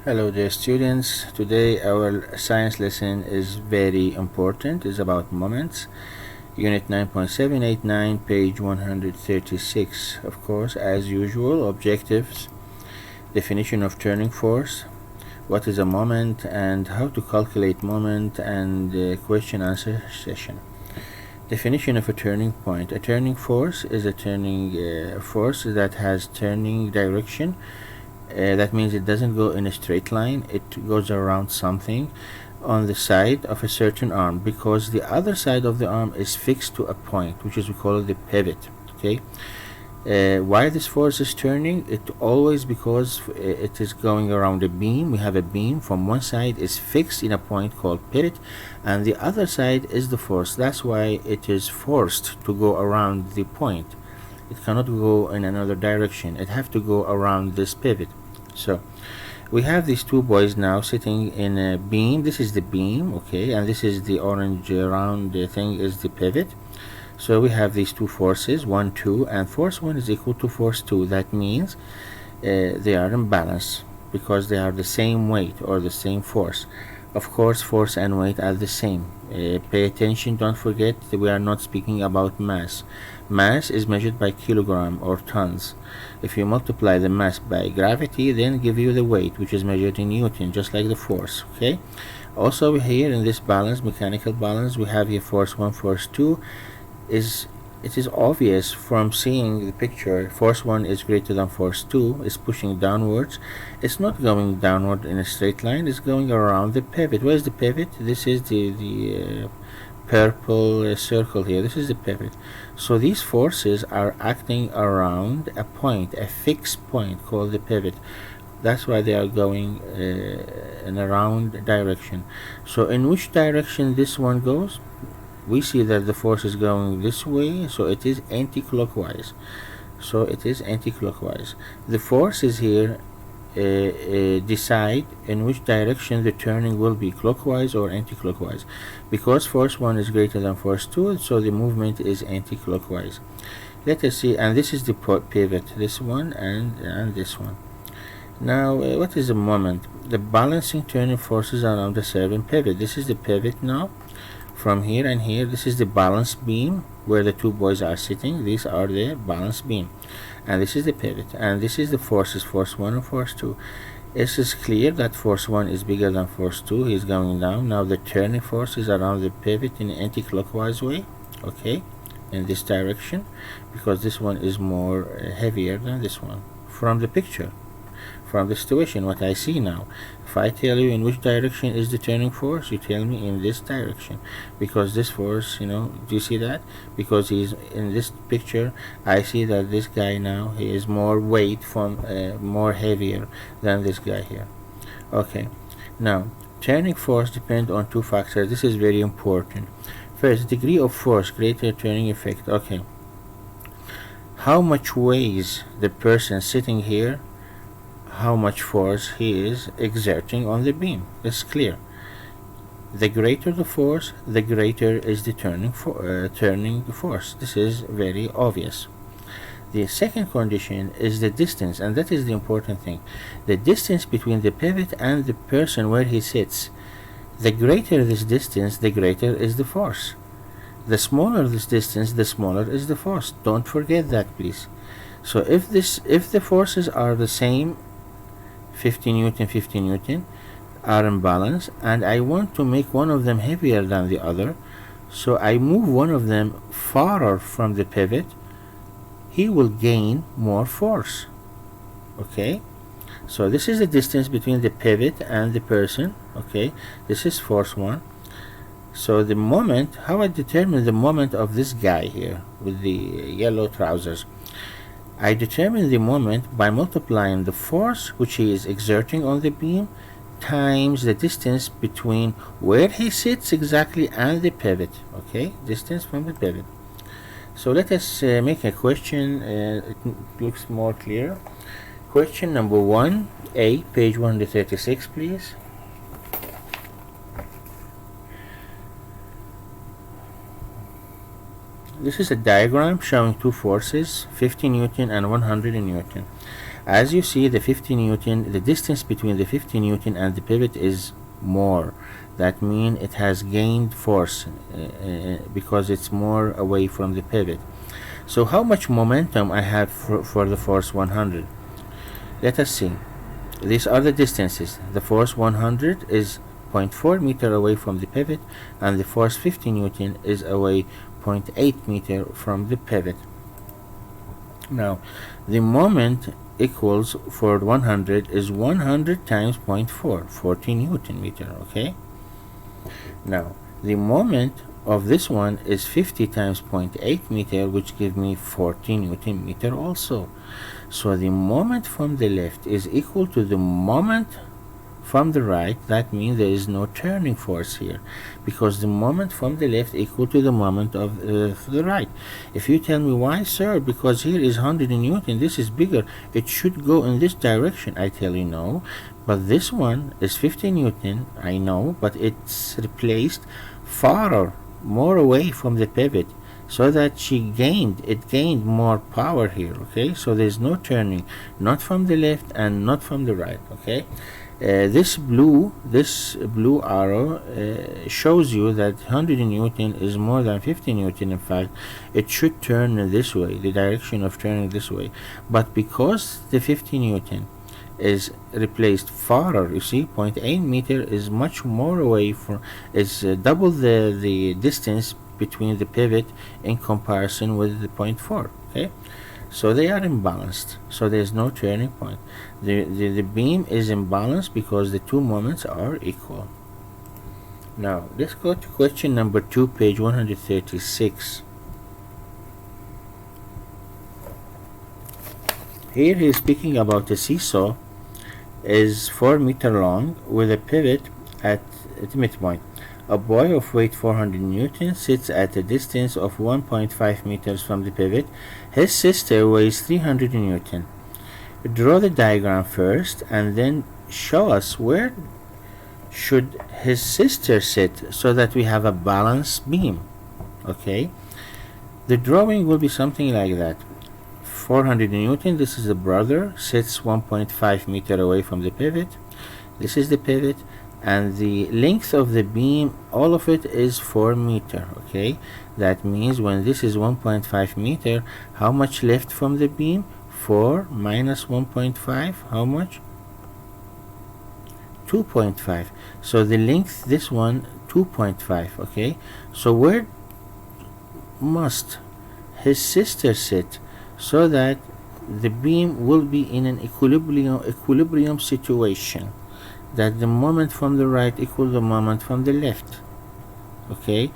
Hello dear students. Today our science lesson is very important. It's about moments. Unit 9.789, page 136. Of course, as usual, objectives, definition of turning force, what is a moment and how to calculate moment, and question answer session. Definition of a turning point. A turning force is a turning force that has turning direction. That means it doesn't go in a straight line, it goes around something on the side of a certain arm, because the other side of the arm is fixed to a point, which is we call it the pivot. Okay, why this force is turning? It always because it is going around a beam. We have a beam from one side is fixed in a point called pivot, and the other side is the force. That's why it is forced to go around the point. It cannot go in another direction. It have to go around this pivot. So we have these two boys now sitting in a beam. This is the beam, okay, and this is the orange round thing is the pivot. So we have these two forces, 1, 2, and force 1 is equal to force 2. That means they are in balance because they are the same weight or the same force. Of course, force and weight are the same. Pay attention, don't forget that we are not speaking about mass. Mass is measured by kilogram or tons. If you multiply the mass by gravity, then give you the weight, which is measured in Newton, just like the force. Okay. Also here in this balance, mechanical balance, we have here force 1, force 2. It is obvious from seeing the picture. Force 1 is greater than force 2, is pushing downwards. It's not going downward in a straight line, it's going around the pivot. Where is the pivot? This is the purple circle here. This is the pivot. So these forces are acting around a point, a fixed point called the pivot. That's why they are going in a round direction. So in which direction this one goes? We see that the force is going this way, so it is anti-clockwise. The forces here decide in which direction the turning will be, clockwise or anti-clockwise. Because force 1 is greater than force 2, so the movement is anti-clockwise. Let us see, and this is the pivot, this one and this one. Now, what is the moment? The balancing turning forces around the serving pivot. This is the pivot now. From here and here, this is the balance beam where the two boys are sitting. These are the balance beam, and this is the pivot, and this is the forces, force 1 and force 2. It is clear that force 1 is bigger than force 2. He's going down. Now the turning force is around the pivot in an anti-clockwise way, okay, in this direction, because this one is more heavier than this one. From the picture, from the situation, what I see now, if I tell you in which direction is the turning force, you tell me in this direction, because this force, do you see that? Because he's in this picture, I see that this guy now, he is more weight from more heavier than this guy here. Okay, now turning force depends on two factors. This is very important. First, degree of force, greater turning effect. Okay, how much weighs the person sitting here, how much force he is exerting on the beam. It's clear. The greater the force, the greater is the turning force. This is very obvious. The second condition is the distance, and that is the important thing. The distance between the pivot and the person where he sits. The greater this distance, the greater is the force. The smaller this distance, the smaller is the force. Don't forget that, please. So if the forces are the same, 50 Newton, 50 Newton, are in balance, and I want to make one of them heavier than the other, so I move one of them farther from the pivot, he will gain more force. Okay, so this is the distance between the pivot and the person. Okay, this is force 1. So the moment, how I determine the moment of this guy here with the yellow trousers? I determine the moment by multiplying the force which he is exerting on the beam times the distance between where he sits exactly and the pivot. Okay, distance from the pivot. So let us make a question. It looks more clear. Question number 1A, page 136, please. This is a diagram showing two forces, 50 Newton and 100 Newton. As you see, the 50 Newton, the distance between the 50 Newton and the pivot is more. That means it has gained force because it's more away from the pivot. So how much momentum I have for the force 100? Let us see. These are the distances. The force 100 is 0.4 meter away from the pivot, and the force 50 Newton is away 0.8 meter from the pivot. Now, the moment equals for 100 is 100 times 0.4, 40 Newton meter, okay? Now, the moment of this one is 50 times 0.8 meter, which gives me 40 Newton meter also. So the moment from the left is equal to the moment from the right. That means there is no turning force here, because the moment from the left equal to the moment of the right. If you tell me why, sir, because here is 100 Newton, this is bigger, it should go in this direction, I tell you no, but this one is 50 Newton, I know, but it's replaced farther, more away from the pivot, so that it gained more power here, okay? So there's no turning, not from the left and not from the right, okay? This blue arrow shows you that 100 Newton is more than 50 Newton. In fact, it should turn this way, the direction of turning this way. But because the 50 Newton is replaced farther, you see, 0.8 meter is much more away from, is double the distance between the pivot in comparison with the 0.4, okay? So they are imbalanced, so there is no turning point. The beam is imbalanced because the two moments are equal. Now let's go to question number 2, page 136. Here he is speaking about a seesaw is 4 meter long with a pivot at the midpoint. A boy of weight 400 Newton sits at a distance of 1.5 meters from the pivot. His sister weighs 300 Newton. Draw the diagram first and then show us where should his sister sit so that we have a balanced beam. Okay, the drawing will be something like that. 400 Newton, this is the brother, sits 1.5 meter away from the pivot. This is the pivot, and the length of the beam, all of it is 4 meter, okay? That means when this is 1.5 meter, how much left from the beam? 4 minus 1.5, how much? 2.5. So the length, this one, 2.5, okay? So where must his sister sit so that the beam will be in an equilibrium situation, that the moment from the right equal the moment from the left, okay?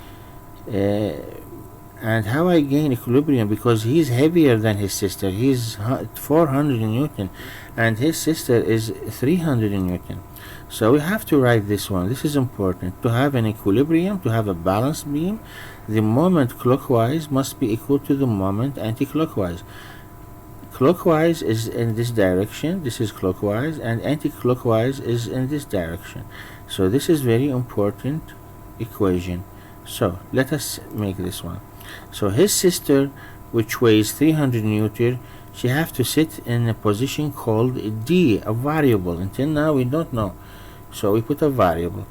And how I gain equilibrium? Because he's heavier than his sister. He's 400 Newton and his sister is 300 Newton. So we have to write this one. This is important. To have an equilibrium, to have a balanced beam, the moment clockwise must be equal to the moment anti-clockwise. Clockwise is in this direction, this is clockwise, and anti-clockwise is in this direction. So this is very important equation. So let us make this one. So his sister, which weighs 300 Newton, she have to sit in a position called D, a variable. Until now we don't know, so we put a variable,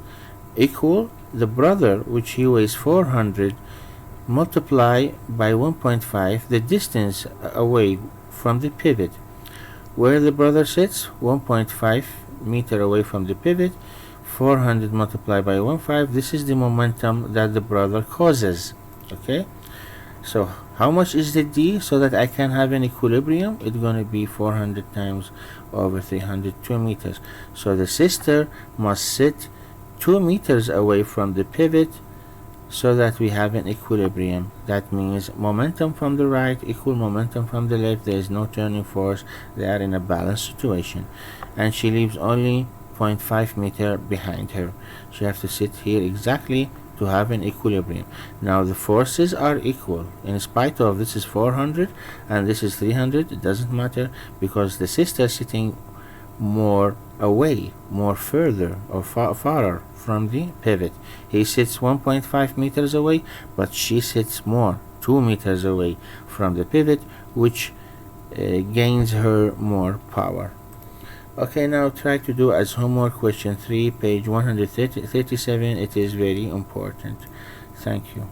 equal the brother, which he weighs 400, multiply by 1.5 the distance away from the pivot. Where the brother sits, 1.5 meter away from the pivot, 400 multiplied by 1.5, this is the momentum that the brother causes, okay? So how much is the D so that I can have an equilibrium? It's going to be 400 times over 300, 2 meters. So the sister must sit 2 meters away from the pivot so that we have an equilibrium. That means momentum from the right equal momentum from the left. There is no turning force. They are in a balanced situation, and she leaves only 0.5 meter behind her. She has to sit here exactly to have an equilibrium. Now the forces are equal. In spite of this is 400 and this is 300, it doesn't matter, because the sister is sitting more away, more further or farther from the pivot. He sits 1.5 meters away, but she sits more, 2 meters away from the pivot, which gains her more power. Okay, now try to do as homework question 3, page 137. It is very important. Thank you.